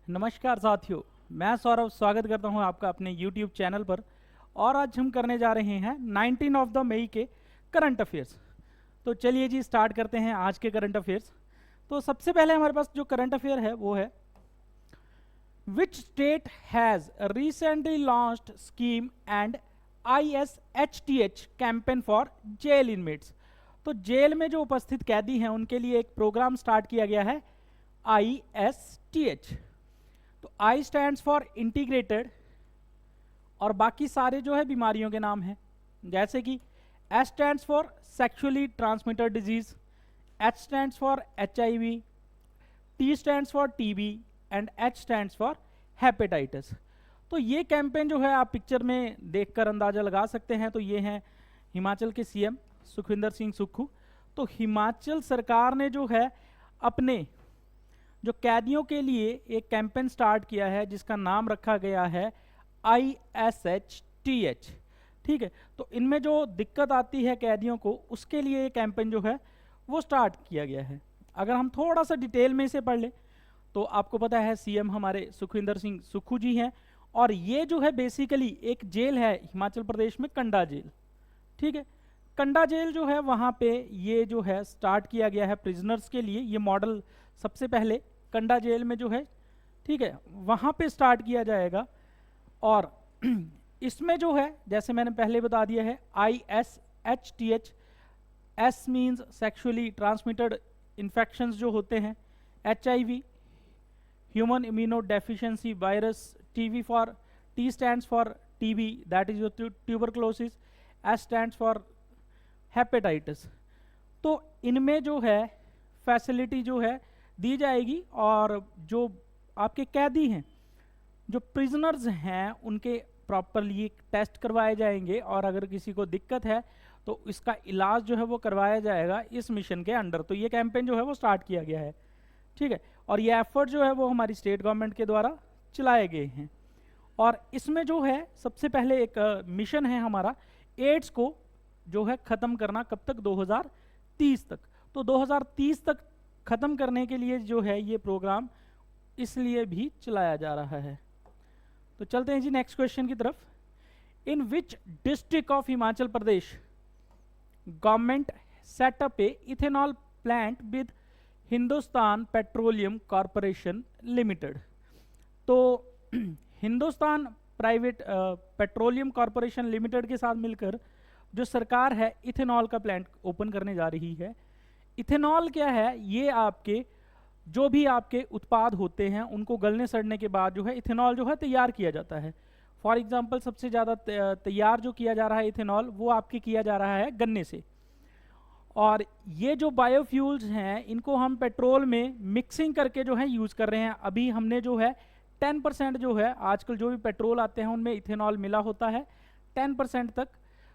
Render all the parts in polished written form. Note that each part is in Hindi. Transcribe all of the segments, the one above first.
नमस्कार साथियों, मैं सौरभ स्वागत करता हूं आपका अपने YouTube चैनल पर। और आज हम करने जा रहे हैं 19 ऑफ द मई के करंट अफेयर्स। तो चलिए जी स्टार्ट करते हैं आज के करंट अफेयर्स। तो सबसे पहले हमारे पास जो करंट अफेयर है वो है, which state has recently launched scheme and ISHTH campaign for jail inmates. तो जेल में जो उपस्थित कैदी हैं उनके लिए एक प्रोग्राम स्टार्ट किया गया है ISTH। तो I स्टैंड्स फॉर इंटीग्रेटेड और बाकी सारे जो है बीमारियों के नाम हैं, जैसे कि S stands for sexually transmitted disease, H stands for HIV, T stands for TB and H stands for hepatitis. तो ये कैंपेन जो है आप पिक्चर में देखकर अंदाजा लगा सकते हैं। तो ये हैं हिमाचल के CM सुखविंदर सिंह सुक्खू। तो हिमाचल सरकार ने जो है अपने जो कैदियों के लिए एक कैंपेन स्टार्ट किया है जिसका नाम रखा गया है ISHTH। ठीक है, तो इनमें जो दिक्कत आती है कैदियों को उसके लिए ये कैंपेन जो है वो स्टार्ट किया गया है। अगर हम थोड़ा सा डिटेल में इसे पढ़ लें तो आपको पता है CM हमारे सुखविंदर सिंह सुक्खू जी हैं, और ये जो है बेसिकली एक जेल है हिमाचल प्रदेश में, कंडा जेल। ठीक है, कंडा जेल जो है वहाँ पे ये जो है स्टार्ट किया गया है प्रिजनर्स के लिए। ये मॉडल सबसे पहले कंडा जेल में जो है, ठीक है, वहाँ पे स्टार्ट किया जाएगा। और इसमें जो है जैसे मैंने पहले बता दिया है ISHTH, S means sexually transmitted infections जो होते हैं, HIV human immuno deficiency virus, T stands for TB that is tuberculosis, S stands for hepatitis. तो इनमें जो है फैसिलिटी जो है दी जाएगी, और जो आपके कैदी हैं, जो प्रिजनर्स हैं, उनके प्रॉपरली टेस्ट करवाए जाएंगे, और अगर किसी को दिक्कत है तो इसका इलाज जो है वो करवाया जाएगा इस मिशन के अंडर। तो ये कैंपेन जो है वो स्टार्ट किया गया है। ठीक है, और ये एफर्ट जो है वो हमारी स्टेट गवर्नमेंट के द्वारा चलाए गए हैं। और इसमें जो है सबसे पहले एक मिशन है हमारा एड्स को जो है ख़त्म करना। कब तक? 2030 तक। तो 2030 तक ख़त्म करने के लिए जो है ये प्रोग्राम इसलिए भी चलाया जा रहा है। तो चलते हैं जी नेक्स्ट क्वेश्चन की तरफ। In which district of Himachal Pradesh government set up a ethanol plant with Hindustan petroleum corporation limited. तो Hindustan private petroleum corporation limited के साथ मिलकर जो सरकार है इथेनॉल का प्लांट ओपन करने जा रही है। इथेनॉल क्या है? ये आपके जो भी आपके उत्पाद होते हैं उनको गलने सड़ने के बाद जो है इथेनॉल जो है तैयार किया जाता है। फॉर एग्जांपल सबसे ज़्यादा तैयार जो किया जा रहा है इथेनॉल वो आपके किया जा रहा है गन्ने से। और ये जो बायोफ्यूल्स हैं इनको हम पेट्रोल में मिक्सिंग करके जो है यूज़ कर रहे हैं। अभी हमने जो है 10% जो है आजकल जो भी पेट्रोल आते हैं उनमें इथेनॉल मिला होता है 10% तक,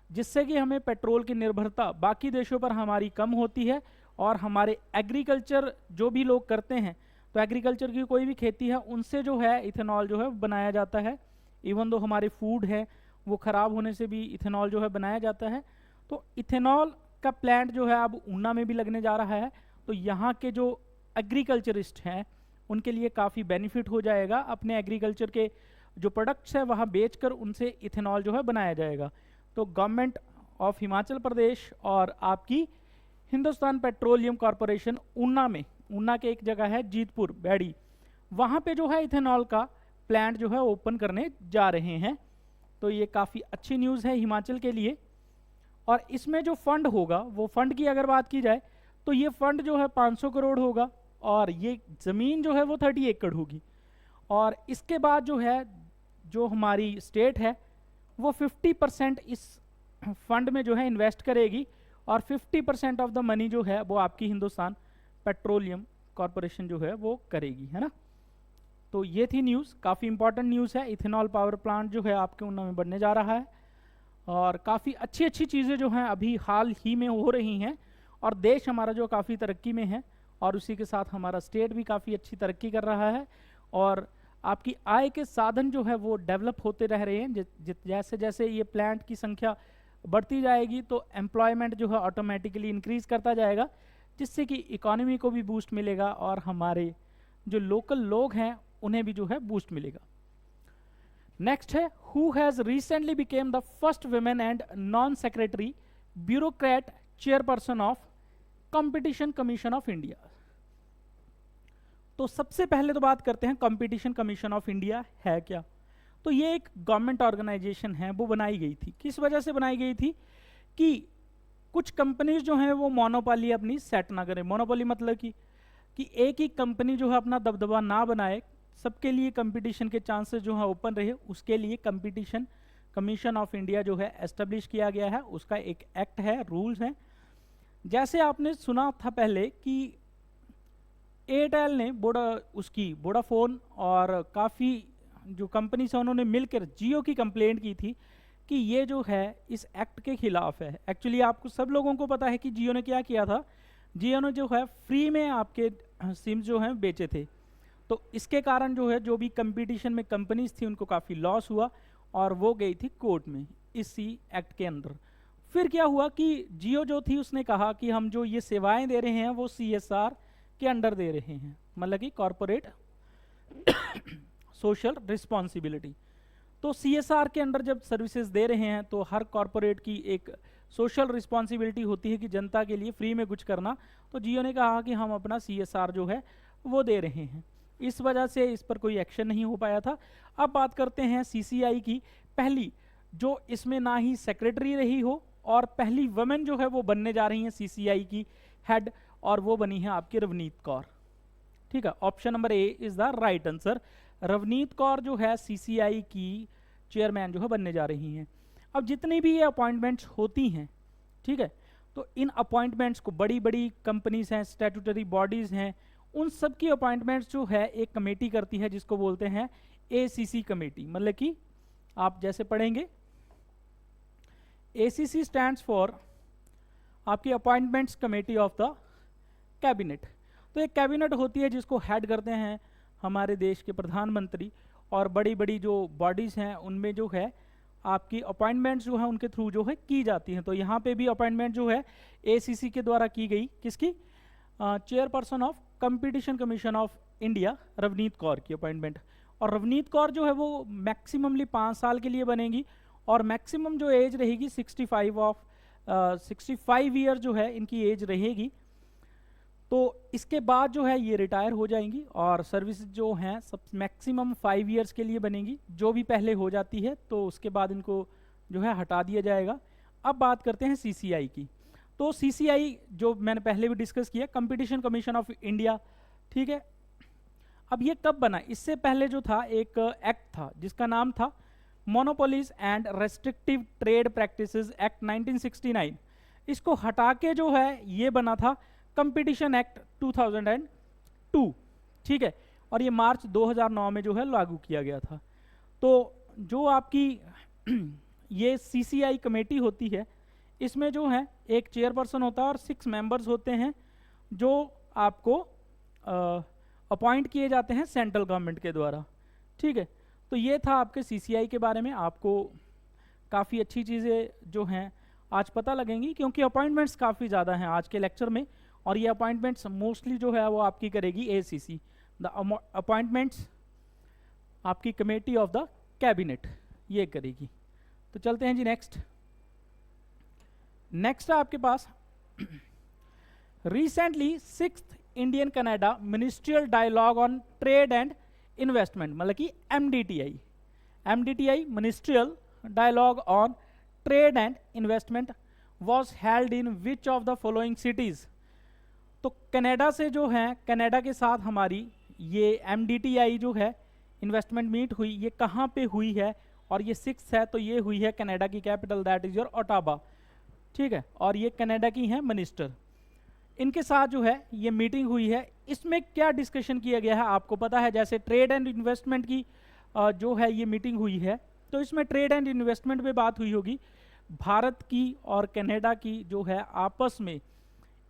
जिससे कि हमें पेट्रोल की निर्भरता बाकी देशों पर हमारी कम होती है। और हमारे एग्रीकल्चर जो भी लोग करते हैं, तो एग्रीकल्चर की कोई भी खेती है उनसे जो है इथेनॉल जो है बनाया जाता है। इवन दो हमारे फूड है वो ख़राब होने से भी इथेनॉल जो है बनाया जाता है। तो इथेनॉल का प्लांट जो है अब ऊना में भी लगने जा रहा है। तो यहाँ के जो एग्रीकल्चरिस्ट हैं उनके लिए काफ़ी बेनिफिट हो जाएगा। अपने एग्रीकल्चर के जो प्रोडक्ट्स हैं वहाँ बेचकर उनसे इथेनॉल जो है बनाया जाएगा। तो गवर्नमेंट ऑफ हिमाचल प्रदेश और आपकी हिंदुस्तान पेट्रोलियम कॉरपोरेशन ऊना में, ऊना के एक जगह है जीतपुर बैड़ी, वहाँ पे जो है इथेनॉल का प्लांट जो है ओपन करने जा रहे हैं। तो ये काफ़ी अच्छी न्यूज़ है हिमाचल के लिए। और इसमें जो फंड होगा, वो फंड की अगर बात की जाए तो ये फंड जो है 500 करोड़ होगा, और ये ज़मीन जो है वो 30 एकड़ होगी। और इसके बाद जो है जो हमारी स्टेट है वो 50% इस फंड में जो है इन्वेस्ट करेगी, और 50% ऑफ द मनी जो है वो आपकी हिंदुस्तान पेट्रोलियम कॉरपोरेशन जो है वो करेगी, है ना। तो ये थी न्यूज़, काफ़ी इंपॉर्टेंट न्यूज़ है। इथेनॉल पावर प्लांट जो है आपके ऊना में बनने जा रहा है, और काफ़ी अच्छी अच्छी चीज़ें जो हैं अभी हाल ही में हो रही हैं, और देश हमारा जो काफ़ी तरक्की में है, और उसी के साथ हमारा स्टेट भी काफ़ी अच्छी तरक्की कर रहा है। और आपकी आय के साधन जो है वो डेवलप होते रह रहे हैं। जैसे जैसे ये प्लांट की संख्या बढ़ती जाएगी तो एम्प्लॉयमेंट जो है ऑटोमेटिकली इंक्रीज़ करता जाएगा, जिससे कि इकोनॉमी को भी बूस्ट मिलेगा, और हमारे जो लोकल लोग हैं उन्हें भी जो है बूस्ट मिलेगा। नेक्स्ट है who has recently became the first women and non secretary bureaucrat chairperson of competition commission of India. तो सबसे पहले तो बात करते हैं कंपटीशन कमीशन ऑफ इंडिया है क्या। तो ये एक गवर्नमेंट ऑर्गेनाइजेशन है, वो बनाई गई थी। किस वजह से बनाई गई थी कि कुछ कंपनीज जो हैं वो मोनोपोली अपनी सेट ना करें। मोनोपोली मतलब कि एक ही कंपनी जो है अपना दबदबा ना बनाए, सबके लिए कंपटीशन के चांसेस जो है ओपन रहे, उसके लिए कंपटीशन कमीशन ऑफ इंडिया जो है एस्टेब्लिश किया गया है। उसका एक एक्ट है, रूल्स हैं। जैसे आपने सुना था पहले कि एयरटेल ने वोडाफोन और काफ़ी जो कंपनी है उन्होंने मिलकर जियो की कंप्लेंट की थी कि ये जो है इस एक्ट के खिलाफ है। एक्चुअली आपको सब लोगों को पता है कि जियो ने क्या किया था। जियो ने जो है फ्री में आपके सिम जो हैं बेचे थे, तो इसके कारण जो है जो भी कंपटीशन में कंपनीज थी उनको काफ़ी लॉस हुआ और वो गई थी कोर्ट में इसी एक्ट के अंदर। फिर क्या हुआ कि जियो जो थी उसने कहा कि हम जो ये सेवाएं दे रहे हैं वो CSR के अंडर दे रहे हैं, मतलब कि कॉरपोरेट सोशल रिस्पॉन्सिबिलिटी। तो CSR के अंडर जब सर्विसेज दे रहे हैं तो हर कॉरपोरेट की एक सोशल रिस्पॉन्सिबिलिटी होती है कि जनता के लिए फ्री में कुछ करना। तो जियो ने कहा कि हम अपना CSR जो है वो दे रहे हैं, इस वजह से इस पर कोई एक्शन नहीं हो पाया था। अब बात करते हैं CCI की, पहली जो इसमें ना ही सेक्रेटरी रही हो और पहली वुमेन जो है वो बनने जा रही हैं CCI की हेड, और वो बनी है आपकी रवनीत कौर। ठीक है, option number A is the right answer. Ravneet Kaur जो है CCI की चेयरमैन जो है बनने जा रही हैं। अब जितनी भी ये अपॉइंटमेंट्स होती हैं, ठीक है, तो इन अपॉइंटमेंट्स को बड़ी बड़ी कंपनीज हैं, स्टैट्यूटरी बॉडीज हैं, उन सब की अपॉइंटमेंट्स जो है एक कमेटी करती है जिसको बोलते हैं ACC कमेटी। मतलब कि आप जैसे पढ़ेंगे ACC स्टैंड्स फॉर आपकी appointments committee of the cabinet. तो एक कैबिनेट होती है जिसको हेड करते हैं हमारे देश के प्रधानमंत्री, और बड़ी बड़ी जो बॉडीज़ हैं उनमें जो है आपकी अपॉइंटमेंट्स जो है उनके थ्रू जो है की जाती हैं। तो यहाँ पे भी अपॉइंटमेंट जो है ACC के द्वारा की गई, किसकी? Chairperson of competition commission of India Ravneet Kaur की अपॉइंटमेंट। और रवनीत कौर जो है वो मैक्सिममली 5 साल के लिए बनेगी, और मैक्सिमम जो एज रहेगी 65 ईयर जो है इनकी एज रहेगी। तो इसके बाद जो है ये रिटायर हो जाएंगी, और सर्विस जो हैं सब मैक्सिमम 5 ईयर्स के लिए बनेगी। जो भी पहले हो जाती है तो उसके बाद इनको जो है हटा दिया जाएगा। अब बात करते हैं CCI की। तो CCI जो मैंने पहले भी डिस्कस किया, कंपटीशन कमीशन ऑफ इंडिया, ठीक है। अब ये कब बना? इससे पहले जो था एक एक्ट था जिसका नाम था monopolies and restrictive trade practices act 1969। इसको हटा के जो है ये बना था कंपटीशन एक्ट 2002, ठीक है, और ये मार्च 2009 में जो है लागू किया गया था। तो जो आपकी ये CCI कमेटी होती है, इसमें जो है एक चेयरपर्सन होता है और 6 मेंबर्स होते हैं जो आपको अपॉइंट किए जाते हैं सेंट्रल गवर्नमेंट के द्वारा, ठीक है। तो ये था आपके CCI के बारे में। आपको काफ़ी अच्छी चीज़ें जो हैं आज पता लगेंगी, क्योंकि अपॉइंटमेंट्स काफ़ी ज़्यादा हैं आज के लेक्चर में, और ये अपॉइंटमेंट्स मोस्टली जो है वो आपकी करेगी ACC, द अपॉइंटमेंट्स आपकी कमेटी ऑफ द कैबिनेट ये करेगी। तो चलते हैं जी नेक्स्ट है आपके पास recently 6th Indian Canada ministerial dialogue on trade and investment, मतलब कि MDTI ministerial dialogue on trade and investment was held in which of the following cities. तो कनाडा से जो है, कनाडा के साथ हमारी ये MDTI जो है इन्वेस्टमेंट मीट हुई, ये कहाँ पे हुई है? और ये 6th है, तो ये हुई है कनाडा की capital, that is your Ottawa, ठीक है। और ये कनाडा की हैं मिनिस्टर, इनके साथ जो है ये मीटिंग हुई है। इसमें क्या डिस्कशन किया गया है आपको पता है? जैसे ट्रेड एंड इन्वेस्टमेंट की जो है ये मीटिंग हुई है, तो इसमें ट्रेड एंड इन्वेस्टमेंट पे बात हुई होगी। भारत की और कनाडा की जो है आपस में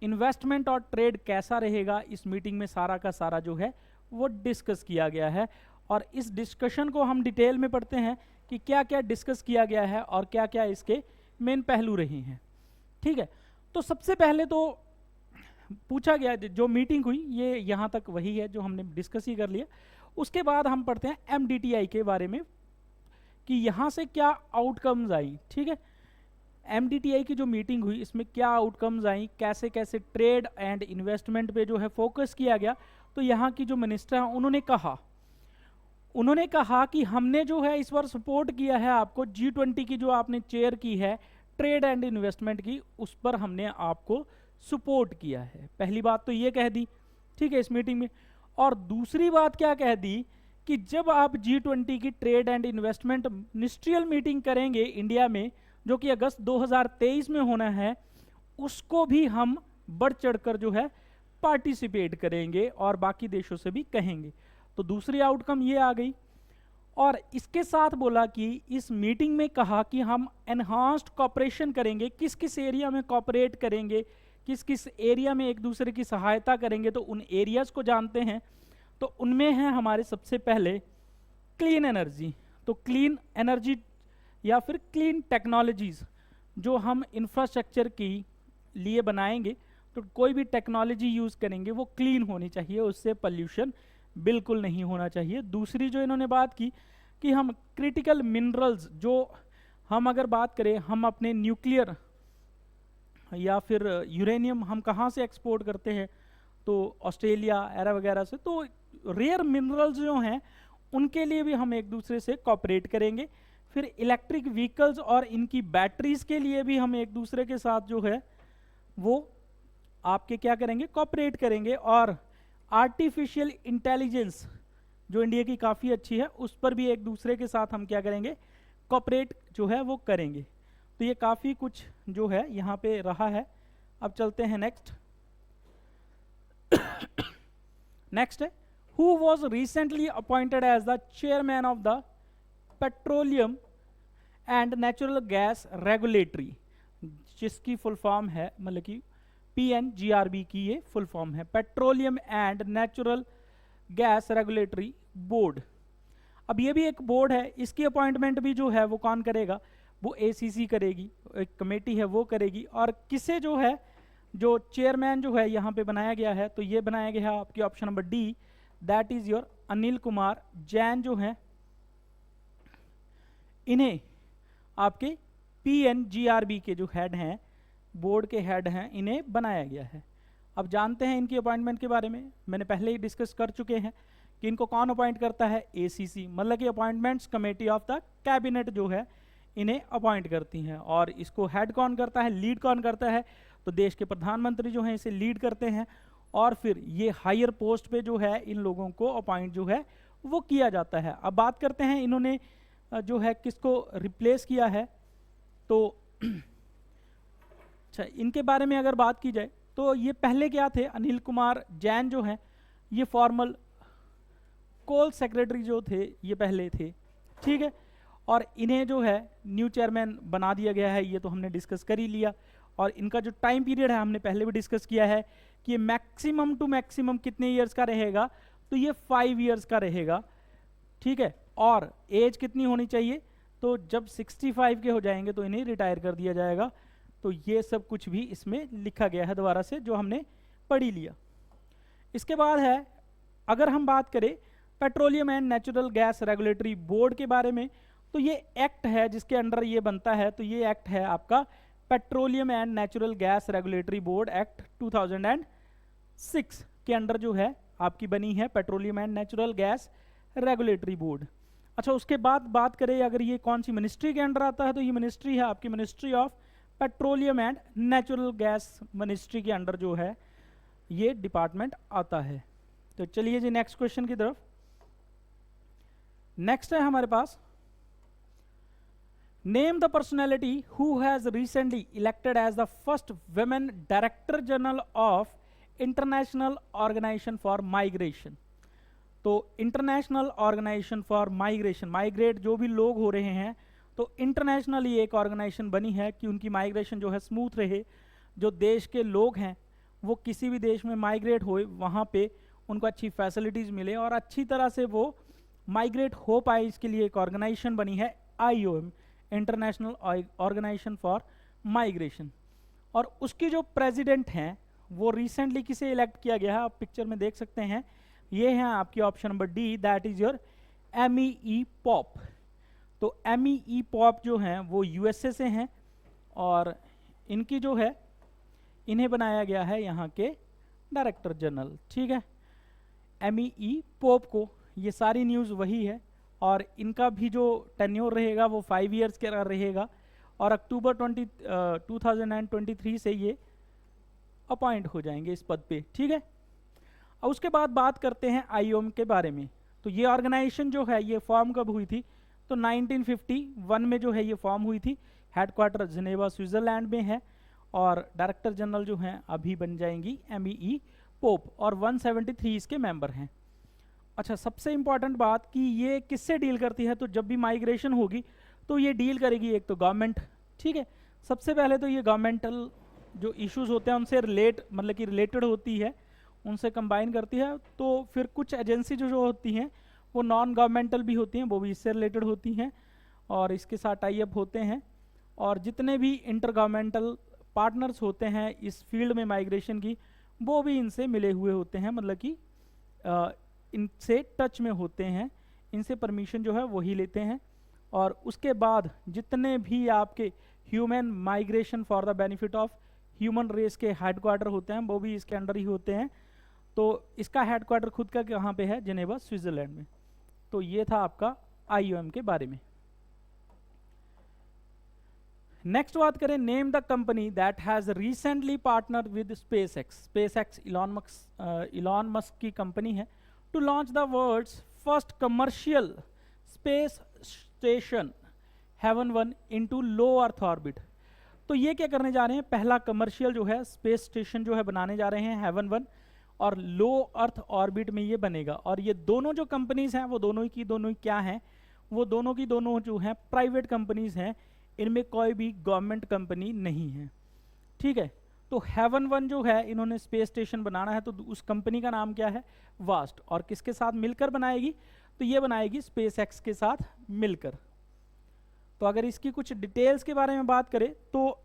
इन्वेस्टमेंट और ट्रेड कैसा रहेगा, इस मीटिंग में सारा का सारा जो है वो डिस्कस किया गया है। और इस डिस्कशन को हम डिटेल में पढ़ते हैं कि क्या क्या डिस्कस किया गया है और क्या क्या इसके मेन पहलू रहे हैं, ठीक है। तो सबसे पहले तो पूछा गया, जो मीटिंग हुई ये यहाँ तक वही है जो हमने डिस्कस ही कर लिया। उसके बाद हम पढ़ते हैं एमडीटीआई के बारे में कि यहाँ से क्या आउटकम्स आई। ठीक है, एमडीटीआई की जो मीटिंग हुई इसमें क्या आउटकम्स आई, कैसे कैसे ट्रेड एंड इन्वेस्टमेंट पे जो है फोकस किया गया। तो यहाँ की जो मिनिस्टर हैं उन्होंने कहा कि हमने जो है इस बार सपोर्ट किया है आपको, G20 की जो आपने चेयर की है ट्रेड एंड इन्वेस्टमेंट की, उस पर हमने आपको सपोर्ट किया है। पहली बात तो ये कह दी, ठीक है, इस मीटिंग में। और दूसरी बात क्या कह दी कि जब आप G20 की trade and investment ministerial meeting करेंगे इंडिया में, जो कि अगस्त 2023 में होना है, उसको भी हम बढ़ चढ़कर जो है पार्टिसिपेट करेंगे और बाकी देशों से भी कहेंगे। तो दूसरी आउटकम ये आ गई। और इसके साथ बोला कि इस मीटिंग में कहा कि हम एनहांस्ड कॉपरेशन करेंगे, किस किस एरिया में कॉपरेट करेंगे, किस किस एरिया में एक दूसरे की सहायता करेंगे। तो उन एरियाज को जानते हैं, तो उनमें है हमारे सबसे पहले क्लीन एनर्जी। तो क्लीन एनर्जी या फिर क्लीन टेक्नोलॉजीज जो हम इंफ्रास्ट्रक्चर की लिए बनाएंगे, तो कोई भी टेक्नोलॉजी यूज़ करेंगे वो क्लीन होनी चाहिए, उससे पॉल्यूशन बिल्कुल नहीं होना चाहिए। दूसरी जो इन्होंने बात की कि हम क्रिटिकल मिनरल्स, जो हम अगर बात करें, हम अपने न्यूक्लियर या फिर यूरेनियम हम कहाँ से एक्सपोर्ट करते हैं, तो ऑस्ट्रेलिया एरा वगैरह से। तो रेयर मिनरल्स जो हैं उनके लिए भी हम एक दूसरे से कॉपरेट करेंगे। फिर इलेक्ट्रिक व्हीकल्स और इनकी बैटरीज के लिए भी हम एक दूसरे के साथ जो है वो आपके क्या करेंगे, कॉपरेट करेंगे। और आर्टिफिशियल इंटेलिजेंस जो इंडिया की काफ़ी अच्छी है, उस पर भी एक दूसरे के साथ हम क्या करेंगे, कॉपरेट जो है वो करेंगे। तो ये काफ़ी कुछ जो है यहाँ पे रहा है। अब चलते हैं नेक्स्ट। नेक्स्ट है, who was recently appointed as the chairman of the petroleum and natural gas regulatory, जिसकी फुल फॉर्म है, मतलब कि PNGRB की ये फुल फॉर्म है, petroleum and natural gas regulatory board. अब ये भी एक बोर्ड है, इसकी अपॉइंटमेंट भी जो है वो कौन करेगा, वो ACC करेगी, एक कमेटी है वो करेगी। और किसे जो है, जो चेयरमैन जो है यहाँ पे बनाया गया है, तो ये बनाया गया है आपकी option number D, that is your Anil Kumar Jain जो है, इन्हें आपके PNGRB के जो हेड हैं, बोर्ड के हेड हैं, इन्हें बनाया गया है। अब जानते हैं इनकी अपॉइंटमेंट के बारे में, मैंने पहले ही डिस्कस कर चुके हैं कि इनको कौन अपॉइंट करता है, ACC, मतलब कि appointments committee of the cabinet जो है इन्हें अपॉइंट करती हैं। और इसको हेड कौन करता है, लीड कौन करता है, तो देश के प्रधानमंत्री जो हैं इसे लीड करते हैं। और फिर ये हायर पोस्ट पे जो है इन लोगों को अपॉइंट जो है वो किया जाता है। अब बात करते हैं इन्होंने जो है किसको रिप्लेस किया है। तो अच्छा, इनके बारे में अगर बात की जाए तो ये पहले क्या थे, अनिल कुमार जैन जो हैं ये फॉर्मल कोल सेक्रेटरी जो थे ये पहले थे, ठीक है। और इन्हें जो है न्यू चेयरमैन बना दिया गया है, ये तो हमने डिस्कस कर ही लिया। और इनका जो टाइम पीरियड है हमने पहले भी डिस्कस किया है कि मैक्सिमम टू मैक्सिमम कितने ईयर्स का रहेगा, तो ये 5 ईयर्स का रहेगा, ठीक है। और एज कितनी होनी चाहिए, तो जब 65 के हो जाएंगे तो इन्हें रिटायर कर दिया जाएगा। तो ये सब कुछ भी इसमें लिखा गया है दोबारा से, जो हमने पढ़ी लिया। इसके बाद है, अगर हम बात करें petroleum and natural gas regulatory board के बारे में, तो ये एक्ट है जिसके अंडर ये बनता है। तो ये एक्ट है आपका petroleum and natural gas regulatory board act 2006 के अंडर जो है आपकी बनी है petroleum and natural gas regulatory board. अच्छा, उसके बाद बात करें अगर ये कौन सी मिनिस्ट्री के अंडर आता है, तो ये मिनिस्ट्री है आपकी ministry of petroleum and natural gas ministry के अंडर जो है ये डिपार्टमेंट आता है। तो चलिए जी नेक्स्ट क्वेश्चन की तरफ। नेक्स्ट है हमारे पास, name the personality who has recently elected as the first women director general of international organisation for migration. तो international organisation for migration, migrate जो भी लोग हो रहे हैं, तो इंटरनेशनल ये एक ऑर्गेनाइजेशन बनी है कि उनकी माइग्रेशन जो है स्मूथ रहे। जो देश के लोग हैं वो किसी भी देश में माइग्रेट होए, वहाँ पे उनको अच्छी फैसिलिटीज़ मिले और अच्छी तरह से वो माइग्रेट हो पाए, इसके लिए एक ऑर्गेनाइजेशन बनी है IOM, International organisation for Migration. और उसकी जो प्रेसिडेंट हैं वो रिसेंटली किसे इलेक्ट किया गया है, आप पिक्चर में देख सकते हैं, ये है आपकी option number D, that is your MEE pop. तो MEE पॉप जो हैं वो USA से हैं और इनकी जो है, इन्हें बनाया गया है यहाँ के डायरेक्टर जनरल, ठीक है। MEE पॉप को, ये सारी न्यूज़ वही है और इनका भी जो टेन्योर रहेगा वो 5 ईयर्स का रहेगा और अक्टूबर 2023 से ये अपॉइंट हो जाएंगे इस पद पे, ठीक है। और उसके बाद बात करते हैं IOM के बारे में। तो ये ऑर्गेनाइजेशन जो है ये फॉर्म कब हुई थी, तो 1951 में जो है ये फॉर्म हुई थी। हेडक्वार्टर जिनेवा स्विट्ज़रलैंड में है और डायरेक्टर जनरल जो हैं अभी बन जाएंगी MEE पोप और 173 इसके मेंबर हैं। अच्छा, सबसे इंपॉर्टेंट बात कि ये किससे डील करती है, तो जब भी माइग्रेशन होगी तो ये डील करेगी एक तो गवर्नमेंट, ठीक है। सबसे पहले तो ये गवर्नमेंटल जो इश्यूज होते हैं उनसे रिलेटेड होती है, उनसे कंबाइन करती है। तो फिर कुछ एजेंसी जो होती हैं वो नॉन गवर्नमेंटल भी होती हैं, वो भी इससे रिलेटेड होती हैं और इसके साथ टाई अप होते हैं। और जितने भी इंटर गवर्नमेंटल पार्टनर्स होते हैं इस फील्ड में माइग्रेशन की, वो भी इनसे मिले हुए होते हैं, मतलब कि इनसे टच में होते हैं, इनसे परमिशन जो है वही लेते हैं। और उसके बाद जितने भी आपके human migration for the benefit of human race के हेडक्वार्टर होते हैं वो भी इसके अंडर ही होते हैं। तो इसका हेडक्वार्टर खुद का कहाँ पे है, जिनेवा स्विट्जरलैंड में। तो ये था आपका IOM के बारे में। नेक्स्ट बात करें, name the company that has recently partner with SpaceX. SpaceX Elon Musk की कंपनी है, to launch the world's first commercial space station Haven 1 into low earth orbit. तो ये क्या करने जा रहे हैं, पहला कमर्शियल जो है स्पेस स्टेशन जो है बनाने जा रहे हैं हेवन 1 और लो अर्थ ऑर्बिट में ये बनेगा। और ये दोनों जो कंपनीज हैं वो दोनों ही क्या हैं, वो दोनों की दोनों जो हैं प्राइवेट कंपनीज हैं, इनमें कोई भी गवर्नमेंट कंपनी नहीं है, ठीक है। तो हेवन 1 जो है इन्होंने स्पेस स्टेशन बनाना है, तो उस कंपनी का नाम क्या है, वास्ट। और किसके साथ मिलकर बनाएगी, तो ये बनाएगी स्पेसएक्स के साथ मिलकर। तो अगर इसकी कुछ डिटेल्स के बारे में बात करें तो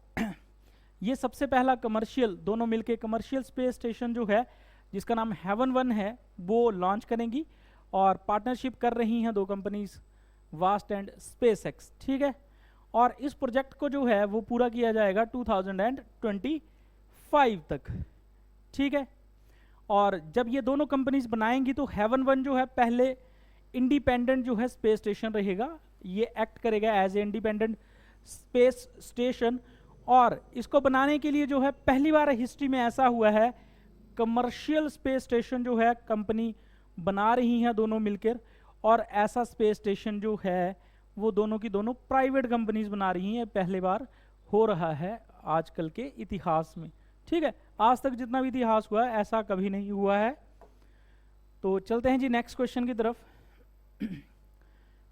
ये सबसे पहला कमर्शियल, दोनों मिलकर कमर्शियल स्पेस स्टेशन जो है जिसका नाम हेवन 1 है वो लॉन्च करेंगी और पार्टनरशिप कर रही हैं दो कंपनीज, वास्ट एंड स्पेसएक्स, ठीक है। और इस प्रोजेक्ट को जो है वो पूरा किया जाएगा 2025 तक, ठीक है। और जब ये दोनों कंपनीज बनाएंगी तो हेवन 1 जो है पहले इंडिपेंडेंट जो है स्पेस स्टेशन रहेगा, ये एक्ट करेगा as a independent space station. और इसको बनाने के लिए जो है पहली बार हिस्ट्री में ऐसा हुआ है, कमर्शियल स्पेस स्टेशन जो है कंपनी बना रही हैं दोनों मिलकर, और ऐसा स्पेस स्टेशन जो है वो दोनों की दोनों प्राइवेट कंपनीज बना रही हैं। पहली बार हो रहा है आजकल के इतिहास में, ठीक है। आज तक जितना भी इतिहास हुआ है ऐसा कभी नहीं हुआ है। तो चलते हैं जी नेक्स्ट क्वेश्चन की तरफ।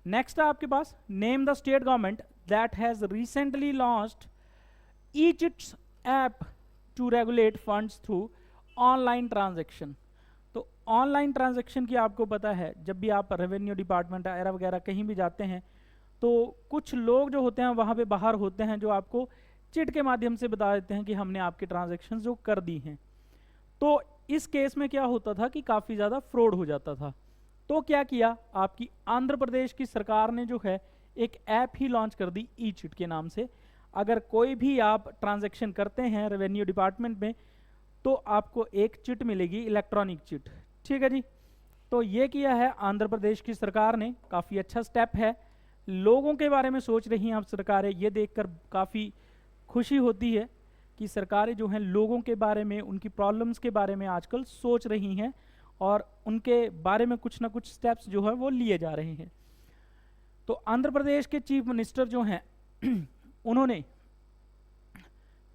नेक्स्ट है आपके पास, name the state government that has recently launched eChits app to regulate funds through online transaction. तो ऑनलाइन ट्रांजैक्शन की आपको पता है, जब भी आप रेवेन्यू डिपार्टमेंट एरा वगैरह कहीं भी जाते हैं तो कुछ लोग जो होते हैं वहाँ पे बाहर होते हैं जो आपको चिट के माध्यम से बता देते हैं कि हमने आपके ट्रांजैक्शन जो कर दी हैं। तो इस केस में क्या होता था कि काफ़ी ज़्यादा फ्रॉड हो जाता था। तो क्या किया, आपकी आंध्र प्रदेश की सरकार ने जो है एक ऐप ही लॉन्च कर दी ई चिट के नाम से। अगर कोई भी आप ट्रांजैक्शन करते हैं रेवेन्यू डिपार्टमेंट में तो आपको एक चिट मिलेगी, इलेक्ट्रॉनिक चिट, ठीक है जी। तो ये किया है आंध्र प्रदेश की सरकार ने, काफ़ी अच्छा स्टेप है। लोगों के बारे में सोच रही हैं अब सरकारें, ये देखकर काफ़ी खुशी होती है कि सरकारें जो हैं लोगों के बारे में, उनकी प्रॉब्लम्स के बारे में आजकल सोच रही हैं और उनके बारे में कुछ ना कुछ स्टेप्स जो है वो लिए जा रहे हैं। तो आंध्र प्रदेश के चीफ मिनिस्टर जो हैं उन्होंने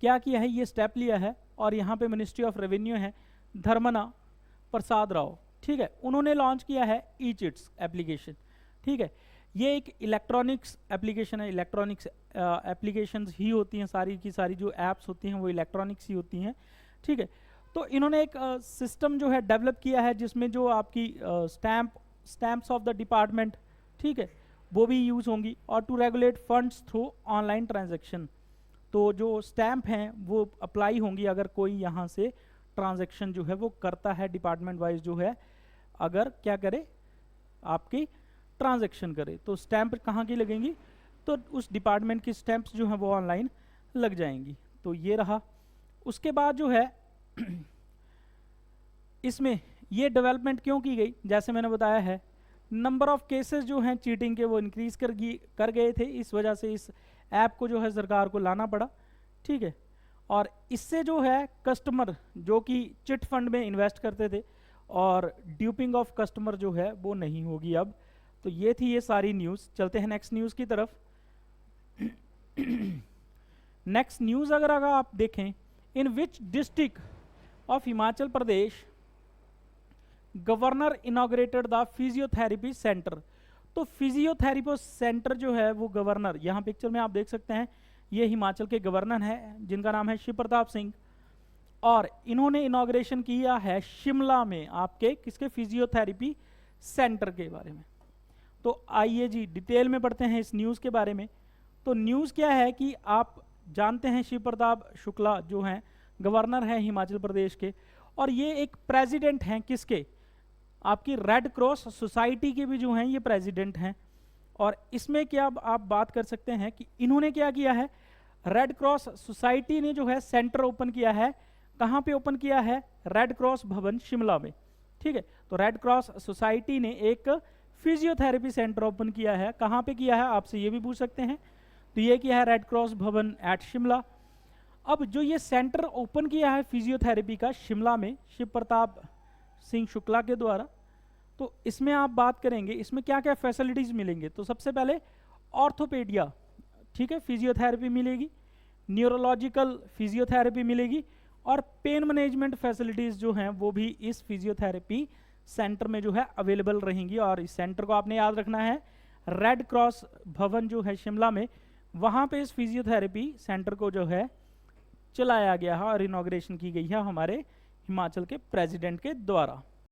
क्या किया है, ये स्टेप लिया है। और यहाँ पे मिनिस्ट्री ऑफ रेवेन्यू है, धर्मना प्रसाद राव, ठीक है, उन्होंने लॉन्च किया है ई चिट्स एप्लीकेशन, ठीक है। ये एक इलेक्ट्रॉनिक्स एप्लीकेशन है, इलेक्ट्रॉनिक्स एप्लीकेशंस ही होती हैं, सारी की सारी जो ऐप्स होती हैं वो इलेक्ट्रॉनिक्स ही होती हैं, ठीक है। तो इन्होंने एक सिस्टम जो है डेवलप किया है जिसमें जो आपकी स्टैम्प्स ऑफ द डिपार्टमेंट, ठीक है, वो भी यूज़ होंगी। और to regulate funds through online transaction, तो जो स्टैम्प हैं वो अप्लाई होंगी अगर कोई यहाँ से ट्रांजैक्शन जो है वो करता है डिपार्टमेंट वाइज जो है अगर क्या करे, आपकी ट्रांजैक्शन करे। तो स्टैंप कहाँ की लगेंगी, तो उस डिपार्टमेंट की स्टैंप्स जो हैं वो ऑनलाइन लग जाएंगी। तो ये रहा। उसके बाद जो है इसमें ये डेवलपमेंट क्यों की गई, जैसे मैंने बताया है नंबर ऑफ केसेस जो हैं चीटिंग के वो इंक्रीज कर गए थे, इस वजह से इस ऐप को जो है सरकार को लाना पड़ा। ठीक है, और इससे जो है कस्टमर जो कि चिट फंड में इन्वेस्ट करते थे और ड्यूपिंग ऑफ कस्टमर जो है वो नहीं होगी अब। तो ये थी ये सारी न्यूज़। चलते हैं नेक्स्ट न्यूज़ की तरफ। नेक्स्ट न्यूज़ अगर आप देखें, in which district of Himachal Pradesh governor inaugurated the physiotherapy centre. तो फिजियोथेरेपी सेंटर जो है वो गवर्नर, यहाँ पिक्चर में आप देख सकते हैं, ये हिमाचल के गवर्नर हैं जिनका नाम है शिव प्रताप सिंह, और इन्होंने इनॉग्रेशन किया है शिमला में आपके किसके, फिजियोथेरेपी सेंटर के बारे में। तो आइए जी डिटेल में पढ़ते हैं इस न्यूज़ के बारे में। तो न्यूज़ क्या है कि आप जानते हैं शिव प्रताप शुक्ला जो हैं गवर्नर हैं हिमाचल प्रदेश के, और ये एक प्रेसिडेंट हैं किसके, आपकी रेड क्रॉस सोसाइटी के भी जो हैं ये प्रेसिडेंट हैं। और इसमें क्या आप बात कर सकते हैं कि इन्होंने क्या किया है, रेड क्रॉस सोसाइटी ने जो है सेंटर ओपन किया है, कहाँ पे ओपन किया है, रेड क्रॉस भवन शिमला में। ठीक है, तो रेड क्रॉस सोसाइटी ने एक फिजियोथेरेपी सेंटर ओपन किया है, कहाँ पे किया है आपसे ये भी पूछ सकते हैं। तो ये किया है रेड क्रॉस भवन एट शिमला। अब जो ये सेंटर ओपन किया है फिजियोथेरेपी का शिमला में शिव प्रताप सिंह शुक्ला के द्वारा, तो इसमें आप बात करेंगे इसमें क्या क्या फैसिलिटीज़ मिलेंगे। तो सबसे पहले ऑर्थोपेडिया, ठीक है, फिजियोथेरेपी मिलेगी, न्यूरोलॉजिकल फिजियोथेरेपी मिलेगी, और पेन मैनेजमेंट फैसिलिटीज़ जो हैं वो भी इस फिजियोथेरेपी सेंटर में जो है अवेलेबल रहेंगी। और इस सेंटर को आपने याद रखना है, रेड क्रॉस भवन जो है शिमला में, वहाँ पे इस फिजियोथेरेपी सेंटर को जो है चलाया गया है और इनॉग्रेशन की गई है हमारे हिमाचल के प्रेसिडेंट के द्वारा।